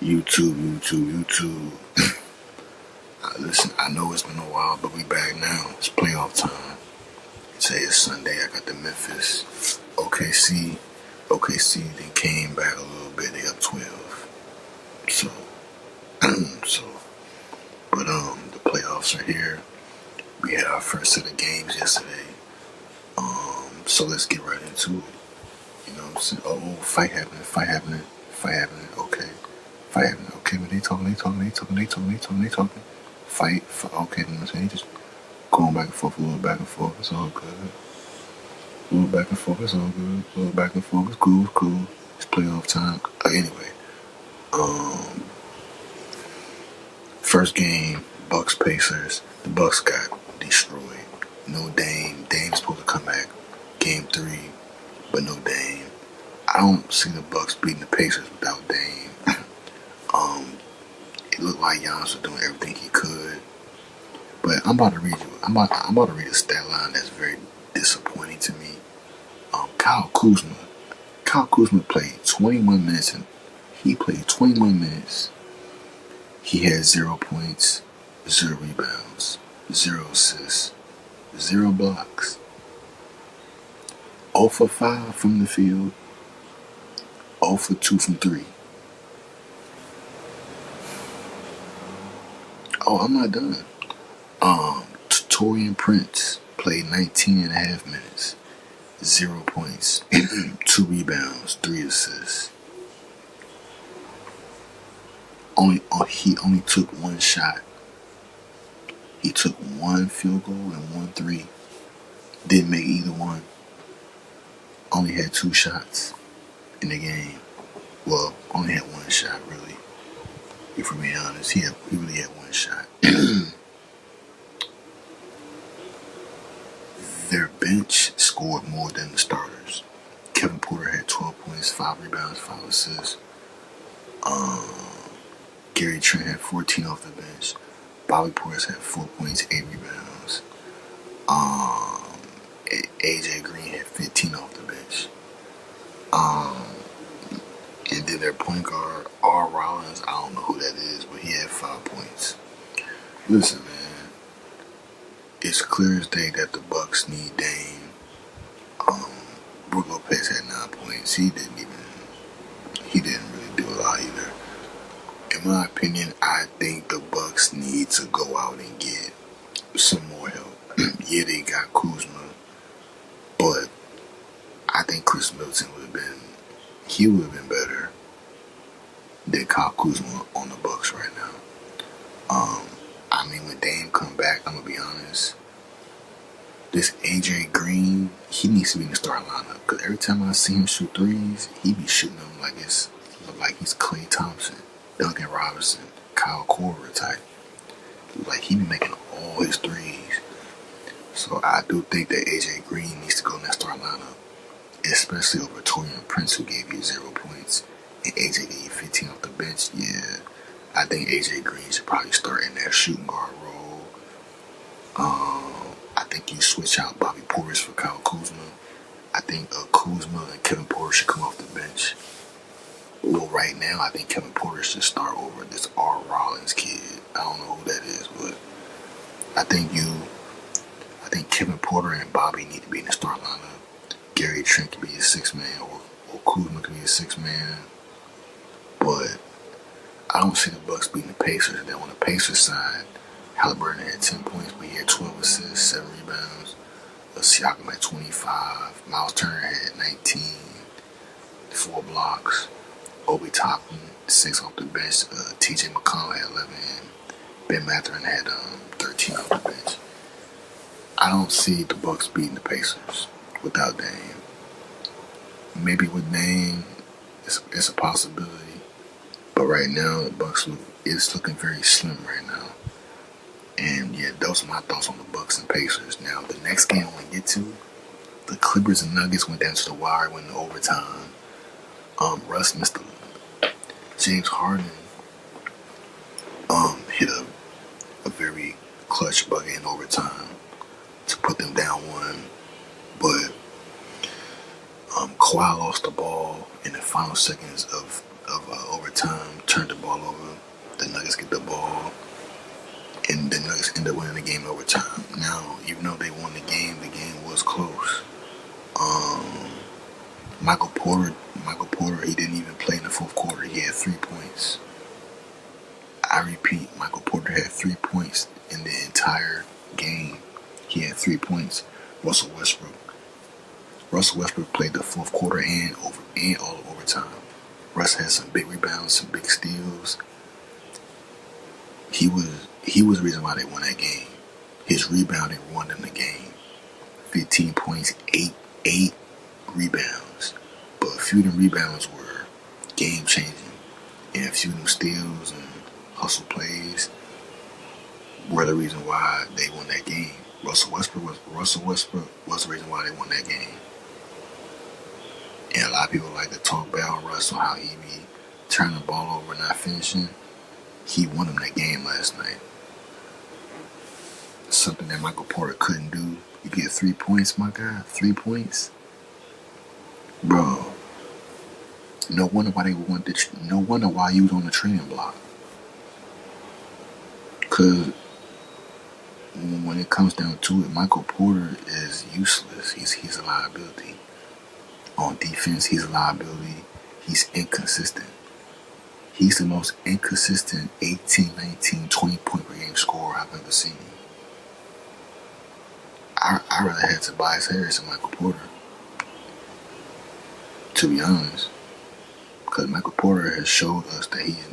YouTube. Listen, I know it's been a while, but we back now. It's playoff time. Today is Sunday. I got the Memphis OKC. OKC then came back a little bit. They up 12. So, so, but the playoffs are here. We had our first set of games yesterday. So let's get right into it. You know what I'm saying? Oh, fight happening. Okay. Fight happening. Okay, but they talking. Fight. Okay, you know what I'm saying? Just going back and forth, a little back and forth. It's all good. A little back and forth. It's all good. A little back and forth. It's cool. It's playoff time. Anyway, first game, Bucks Pacers. The Bucks got destroyed. No Dame. Dame's supposed to come back. Game 3, but no Dame. I don't see the Bucks beating the Pacers without Dame. It looked like Giannis was doing everything he could. But I'm about to read a stat line that's very disappointing to me. Kyle Kuzma played 21 minutes and he played 21 minutes. He had 0 points, 0 rebounds, 0 assists, 0 blocks. 0 for 5 from the field, 0 for 2 from 3. Oh, I'm not done. Torian Prince played 19 and a half minutes, 0 points, 2 rebounds, 3 assists. He only took 1 shot. He took 1 field goal and 1 3. Didn't make either one. Only had 2 shots in the game. Well, only had 1 shot, really. If we're being honest, he really had 1 shot. Their bench scored more than the starters. Kevin Porter had 12 points, 5 rebounds, 5 assists. Gary Trent had 14 off the bench. Bobby Portis had 4 points, 8 rebounds. AJ Green had 15 off the bench. And then their point guard, R. Rollins, I don't know who that is, but he had 5 points. Listen, man, it's clear as day that the Bucks need Dame. Brook Lopez had 9 points. He didn't really do a lot either. In my opinion, I think the Bucks need to go out and get some more help. Yeah, they got Kuzma, but I think Chris Middleton would have been better than Kyle Kuzma on the Bucks right now. When Dame come back, I'm gonna be honest. This AJ Green, he needs to be in the starting lineup because every time I see him shoot threes, he be shooting them like he's Klay Thompson, Duncan Robinson, Kyle Korver type. Like he be making all his threes. So I do think that AJ Green needs to go in that starting lineup, especially over Torian Prince, who gave you 0 points, and AJ gave you 15 off the bench. Yeah, I think AJ Green should probably start in that shooting guard role. I think you switch out Bobby Portis for Kyle Kuzma. I think Kuzma and Kevin Porter should come off the bench. Well, right now, I think Kevin Porter should start over this R. Rollins kid. I don't know who that is, but I think Kevin Porter and Bobby need to be in the start lineup. Gary Trent can be a 6-man, or Kuzma can be a 6-man. But I don't see the Bucks beating the Pacers. Then on the Pacers side, Halliburton had 10 points, but he had 12 assists, 7 rebounds. Siakam had 25. Miles Turner had 19, 4 blocks. Obi Toppin, 6 off the bench. TJ McConnell had 11. Ben Mathurin had 13 off the bench. I don't see the Bucks beating the Pacers without Dame. Maybe with Dame, it's a possibility. But right now, the Bucks it's looking very slim right now. And yeah, those are my thoughts on the Bucks and Pacers. Now, the next game I want to get to, the Clippers and Nuggets went down to the wire, went into overtime. Russ missed the James Harden hit a very clutch bucket in overtime to put them down 1. But Kawhi lost the ball in the final seconds of overtime, turned the ball let's get the ball. And the Nuggets end up winning the game in overtime. Now, even though they won the game was close. Michael Porter, he didn't even play in the fourth quarter. He had 3 points. I repeat, Michael Porter had 3 points in the entire game. He had 3 points. Russell Westbrook played the fourth quarter and all of overtime. Russ had some big rebounds, some big steals. He was the reason why they won that game. His rebounding won them the game. 15 points, 8 rebounds. But a few of them rebounds were game changing. And a few of them steals and hustle plays were the reason why they won that game. Russell Westbrook was the reason why they won that game. And a lot of people like to talk bad on Russell, how he be turning the ball over and not finishing. He won them that game last night. Something that Michael Porter couldn't do. You get 3 points, my guy. 3 points, bro. No wonder why he was on the trading block. Cause when it comes down to it, Michael Porter is useless. He's a liability. On defense, he's a liability. He's inconsistent. He's the most inconsistent 18, 19, 20 point per game scorer I've ever seen. I rather had Tobias Harris than Michael Porter, to be honest. Because Michael Porter has showed us that he's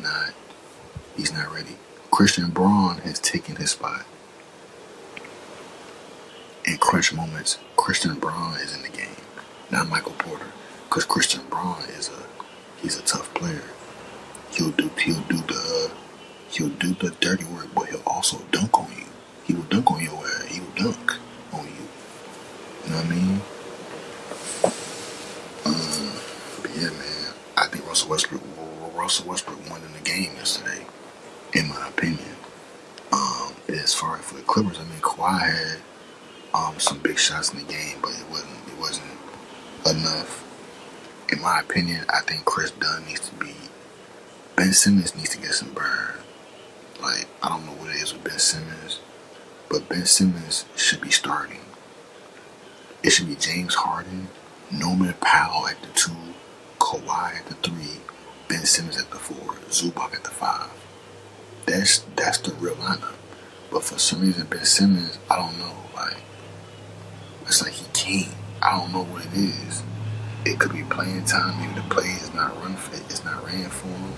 not ready. Christian Braun has taken his spot. In crunch moments, Christian Braun is in the game, not Michael Porter. Because Christian Braun he's a tough player. He'll do the dirty work, but he'll also dunk on you. He will dunk on your ass. He will dunk on you. You know what I mean? But yeah, man. I think Russell Westbrook won in the game yesterday, in my opinion. As far as for the Clippers, I mean, Kawhi had some big shots in the game, but it wasn't enough. In my opinion, I think Ben Simmons needs to get some burn. Like, I don't know what it is with Ben Simmons, but Ben Simmons should be starting. It should be James Harden, Norman Powell at the 2, Kawhi at the 3, Ben Simmons at the 4, Zubac at the 5. That's the real lineup. But for some reason, Ben Simmons, I don't know. Like, it's like he can't. I don't know what it is. It could be playing time. Maybe the play is not ran for him.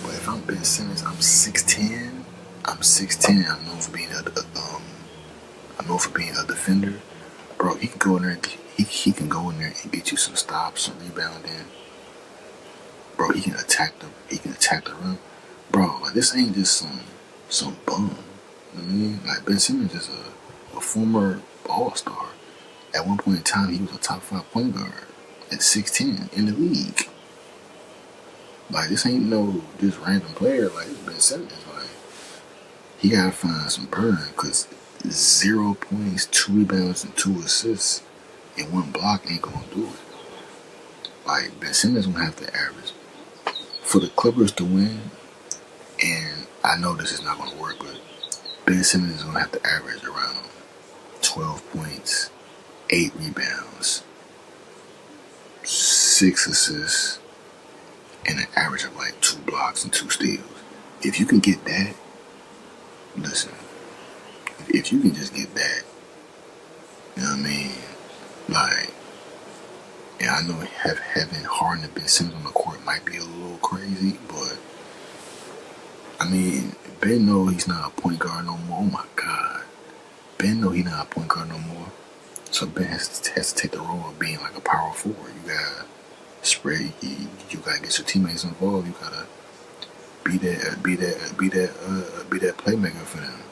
But if I'm Ben Simmons, I'm 6'10". I'm known for being a defender. Bro, he can go in there. He can go in there and get you some stops, some rebounding. Bro, he can attack the rim. Bro, like, this ain't just some bum. You know what I mean? Like, Ben Simmons is a former all-star. At one point in time, he was a top 5 point guard at 6'10" in the league. Like, this ain't no just random player. Like, it's Ben Simmons. Like, he gotta find some burn, because 0 points, 2 rebounds, and 2 assists in 1 block ain't gonna do it. Like, Ben Simmons gonna have to average. For the Clippers to win, and I know this is not gonna work, but Ben Simmons is gonna have to average around 12 points, 8 rebounds, 6 assists, and an average of like 2 blocks and 2 steals. If you can get that, listen, if you can just get that, you know what I mean? Like, and I know having Harden and Ben Simmons on the court might be a little crazy, but I mean, Ben know he's not a point guard no more. Oh my God. Ben know he's not a point guard no more. So Ben has to take the role of being like a power forward. You gotta spread. You gotta get your teammates involved. You gotta be that playmaker for them.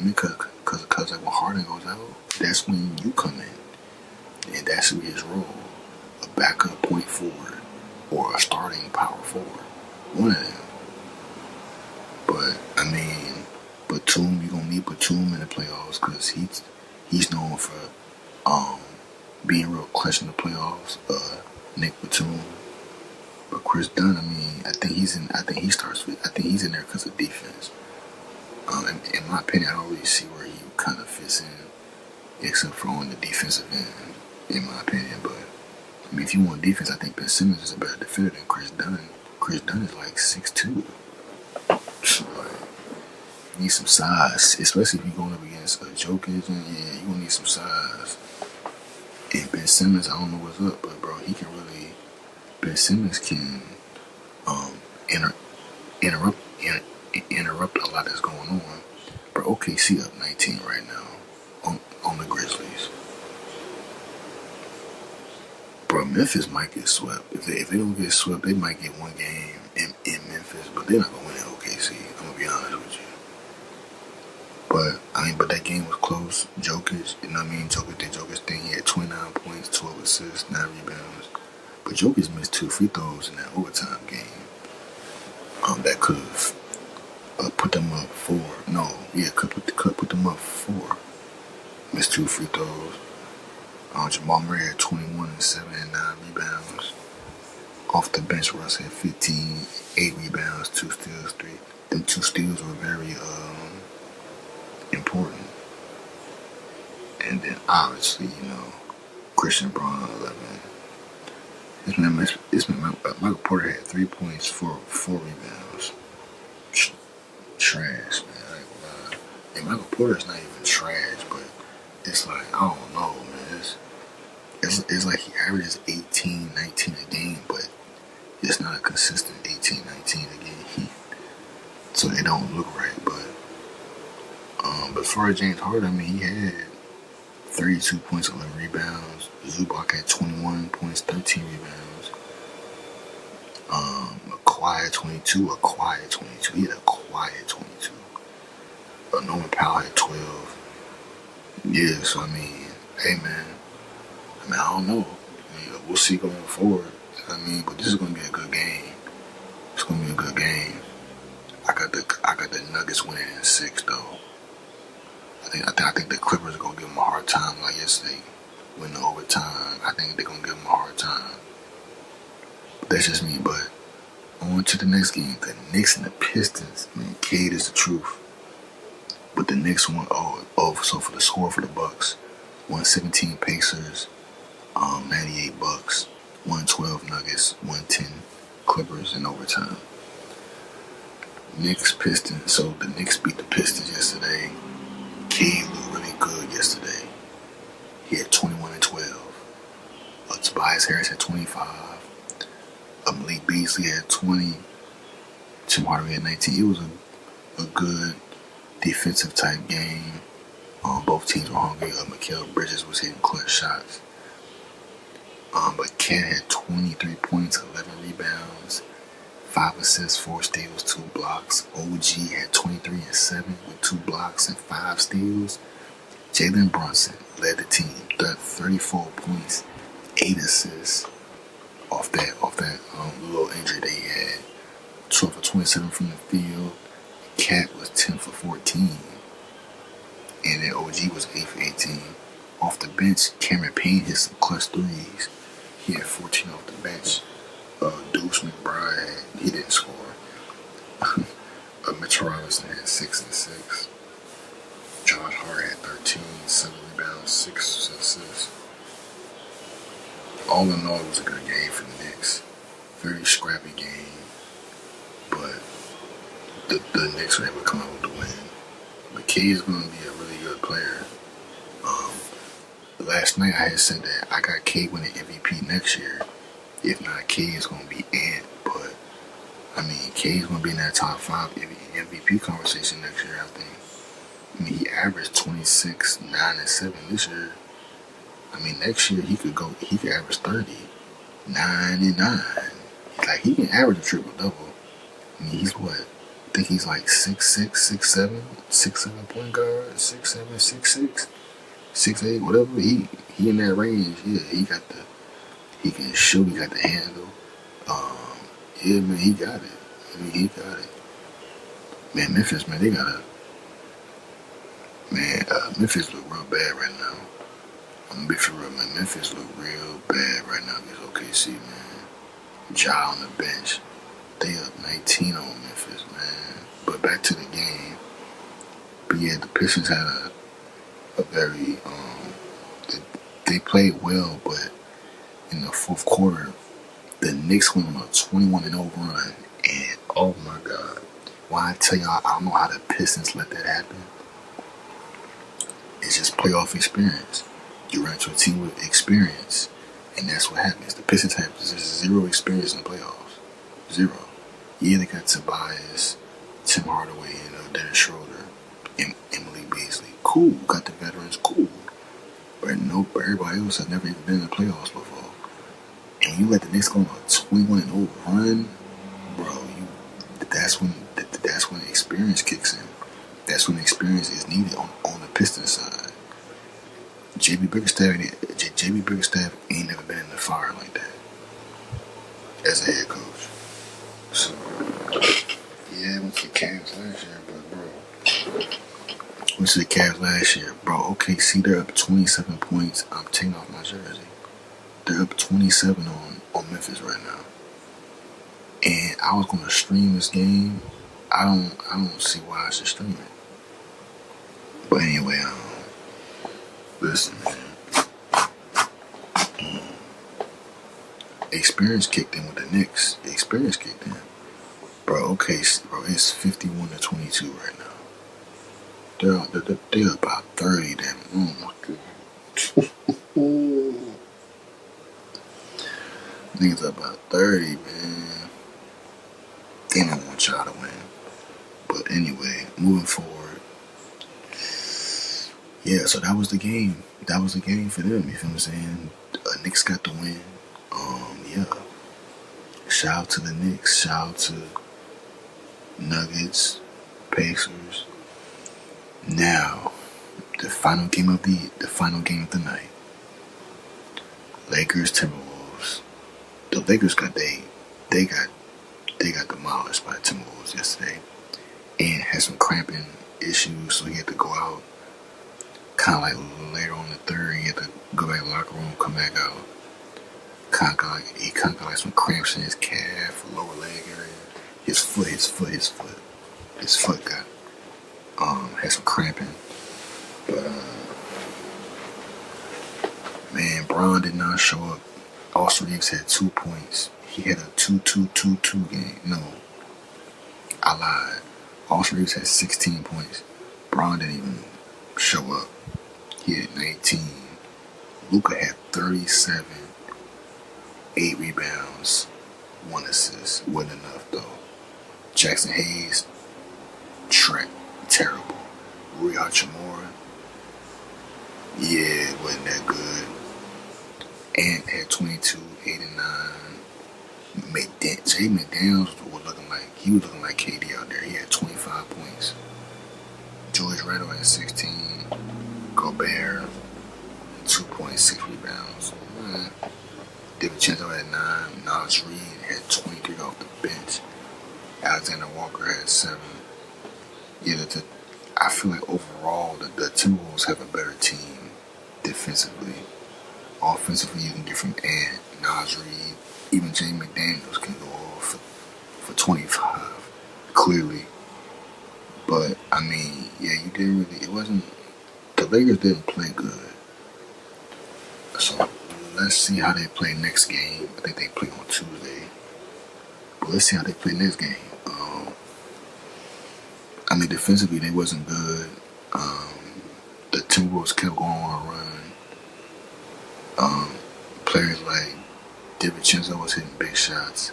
Because like when Harden goes out, that's when you come in, and that should be his role: a backup point forward or a starting power forward. One of them. But I mean, Batum, you're gonna need Batum in the playoffs, because he's known for being real clutch in the playoffs. Nick Batum. But Chris Dunn, I mean, I think he's in. I think he starts with. I think he's in there because of defense. In my opinion, I don't really see where he kind of fits in, except for on the defensive end. In my opinion, but I mean, if you want defense, I think Ben Simmons is a better defender than Chris Dunn. Chris Dunn is like 6'2". So, like, you need some size, especially if you're going up against Jokic. And yeah, you gonna need some size. And Ben Simmons, I don't know what's up, but bro, he can really. Ben Simmons can inter, interrupt interrupt a lot that's going on. But OKC up 19 right now on the Grizzlies. Bro, Memphis might get swept. If they don't get swept, they might get one game in Memphis, but they're not gonna win at OKC. I'm gonna be honest with you. But I mean, but that game was close. Jokic, you know what I mean? Jokic did Jokic's thing. He had 29 points, 12 assists, 9 rebounds. But Jokic missed 2 free throws in that overtime game. That could have put them up 4. No, yeah, could put them up 4. Missed 2 free throws. Jamal Murray had 21 and 7 and 9 rebounds. Off the bench, Russ had 15, 8 rebounds, 2 steals, 3. Them 2 steals were very important. And then obviously, you know, Christian Braun 11. This man Michael Porter had 3 points for 4 rebounds. Trash, man. I ain't gonna lie. And Michael Porter's not even trash, but it's like, I don't know, man. It's like he averages 18, 19 a game, but it's not a consistent 18, 19 a game. So it don't look right, but as far as James Harden, I mean, he had 32 points, 11 rebounds. Zubac had 21 points, 13 rebounds. A quiet 22. He had a quiet 22. Norman Powell had 12. Yeah, so I mean, hey man, I don't know. I mean, we'll see going forward. I mean, but this is gonna be a good game. It's gonna be a good game. I got the Nuggets winning in 6 though. I think the Clippers are gonna give them a hard time like yesterday. Win the overtime. I think they're gonna give them a hard time. But that's just me. But on to the next game. The Knicks and the Pistons. I mean, Cade is the truth. But the Knicks won. So for the score for the Bucks, 117 Pacers, 98 Bucks, 112 Nuggets, 110 Clippers in overtime. Knicks Pistons. So the Knicks beat the Pistons yesterday. Cade looked really good yesterday. He had 21 and 12. Tobias Harris had 25. Malik Beasley had 20. Tim Hardaway had 19. It was a good defensive type game. Both teams were hungry. Mikal Bridges was hitting clutch shots. But Cat had 23 points, 11 rebounds, 5 assists, 4 steals, 2 blocks. OG had 23 and 7 with 2 blocks and 5 steals. Jalen Brunson led the team, 34 points, 8 assists off that little injury they had. 12 for 27 from the field. Cat was 10 for 14. And then OG was 8 for 18. Off the bench, Cameron Payne hit some clutch threes. He had 14 off the bench. Deuce McBride, he didn't score. Mitchell Robinson had 6 and 6. Josh Hart had 13, 7 rebounds, 6 assists. All in all, it was a good game for the Knicks. Very scrappy game. But the Knicks were able to come out with the win. But K is going to be a really good player. Last night I had said that I got K winning MVP next year. If not, K is going to be Ant. But, I mean, K is going to be in that top 5 MVP conversation next year, I think. I mean, he averaged 26, 9, and 7 this year. I mean, next year he could average 30, 9, and 9. Like, he can average a triple-double. I mean, he's what? I think he's like 6'6", 6'7", 6'7" point guard, 6'7", 6'6", 6'8", whatever. He in that range. Yeah, he can shoot, he got the handle. Yeah, man, he got it. I mean, he got it. Man, Memphis, man, Memphis look real bad right now. I'm gonna be for real, man. Memphis look real bad right now against OKC, man. Ja on the bench. They up 19 on Memphis, man. But back to the game. But yeah, the Pistons had a very they played well, but in the fourth quarter, the Knicks went on a 21-0 run, and oh my god! Why I tell y'all, I don't know how the Pistons let that happen. It's just playoff experience. You run into a team with experience, and that's what happens. The Pistons have zero experience in the playoffs. Zero. Yeah, they got Tobias, Tim Hardaway, Dennis Schroeder, and Emily Beasley. Cool. Got the veterans. Cool. But no, everybody else has never even been in the playoffs before. And you let the Knicks go on a 21-0 run, bro. That's when experience kicks in. That's when experience is needed on the Pistons side. JB Bickerstaff ain't never been in the fire like that as a head coach. So yeah, I went to the Cavs last year, but bro, OKC, they're up 27 points. I'm taking off my jersey. They're up 27 on Memphis right now. And I was gonna stream this game. I don't see why I should stream it. But anyway, listen, man. Experience kicked in with the Knicks. Experience kicked in. Bro, okay, bro, it's 51-22 right now. They're about 30, damn. Oh my god. Niggas about 30, man. They don't want y'all to win. But anyway, moving forward. Yeah, so that was the game. That was the game for them, you feel what I'm saying? Knicks got the win. Yeah. Shout out to the Knicks. Shout out to Nuggets, Pacers. Now, the final game of the night. Lakers, Timberwolves. The Lakers got demolished by the Timberwolves yesterday, and had some cramping issues, so he had to go out. Kind of like later on in the third, he had to go back to the locker room, come back out. He got like some cramps in his calf, lower leg area. His foot got had some cramping. But man, Braun did not show up. Austin Reeves had 2 points. He had a 2-2-2-2 game. No, I lied. Austin Reeves had 16 points. Braun didn't even show up. He had 19. Luka had 37. 8 rebounds, 1 assist. Wasn't enough though. Jackson Hayes, terrible. Rui Hachimura, yeah, wasn't that good. Ant had 22, 8 and 9. Jay McDaniels was looking like KD out there. He had 25 points. George Randle had 16. Gobert, 2.6 rebounds. DiVincenzo had 9. Nas Reed had 23 off the bench. Alexander Walker had 7. Yeah, I feel like overall the Timberwolves have a better team defensively. Offensively, you can get from Ant, Nas Reed, even James McDaniels can go off for 25, clearly. But, I mean, yeah, the Lakers didn't play good. So, let's see how they play next game. I think they play on Tuesday. But let's see how they play next game. I mean, defensively, they wasn't good. The Timberwolves kept going on a run. Players like DiVincenzo was hitting big shots.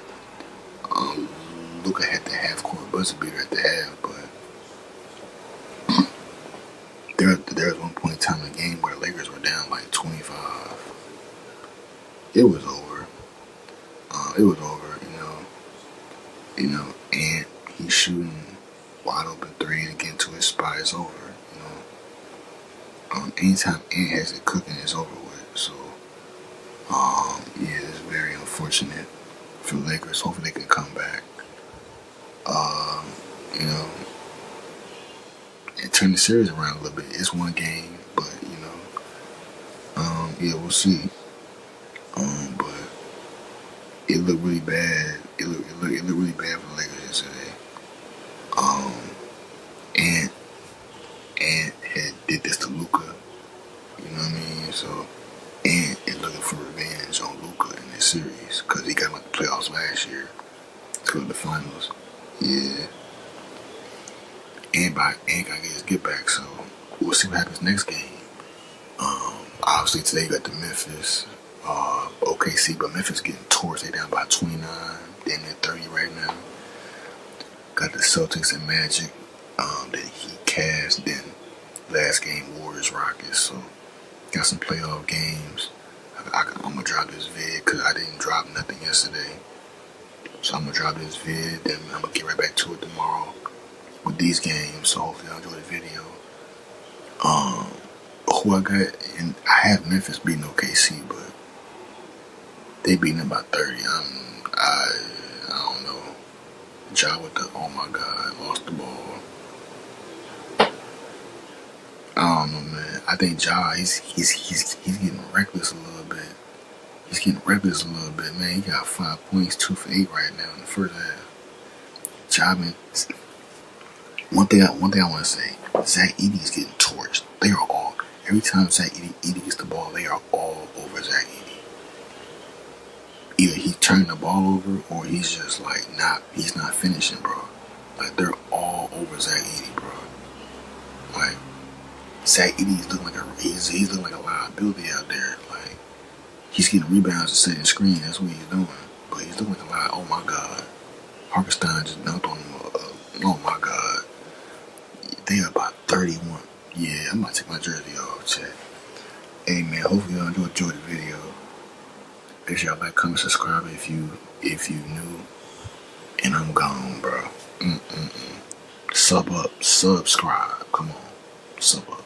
Luka had the half-court buzzer beater at the half, but there was one point in time in the game where the Lakers were down like 25. It was over. And he's shooting wide open 3 and getting to his spot. It's over. Anytime Ant has it cooking, it's over with. So, yeah, it's very unfortunate for the Lakers. Hopefully they can come back. And turn the series around a little bit. It's one game, but yeah, we'll see. But it looked really bad. It looked really bad for the Lakers yesterday. Um, and had did this to Luka. You know what I mean? So and looking for revenge on Luka in this series because he got him at the playoffs last year to go to the finals. Yeah, and gotta get his get back. So we'll see what happens next game. Obviously today you got the Memphis, OKC, but Memphis getting torched. They down by 29. They're in 30 right now. Got the Celtics and Magic. Then Heat, Cavs. Then last game Warriors, Rockets. So got some playoff games. I'm gonna drop this vid because I didn't drop nothing yesterday. So I'm gonna drop this vid. Then I'm gonna get right back to it tomorrow with these games. So hopefully y'all enjoy the video. Who I got, and I have Memphis beating OKC, but they beating them by 30. I don't know. Ja with the oh my god, lost the ball. I don't know, man. I think Ja he's getting reckless a little bit. He's getting reckless a little bit, man. He got 5 points, 2 for 8 right now in the first half. Ja, man. One thing I want to say, Zach Edey's getting torched. They are all. Every time Zach Edey gets the ball, they are all over Zach Edey. Either he's turning the ball over or he's just like he's not finishing, bro. Like they're all over Zach Edey, bro. Like Zach Edey's looking like he's looking like a liability out there. Like he's getting rebounds and setting screen. That's what he's doing. But he's looking like a lie. Oh my god, Harkenstein just dunked on him. Oh my god, they are about 31. Yeah, I'm about to take my jersey off, chat. Hey man, hopefully y'all enjoyed the video. Make sure y'all like, comment, subscribe if you new. And I'm gone, bro. Sub up, subscribe. Come on, sub up.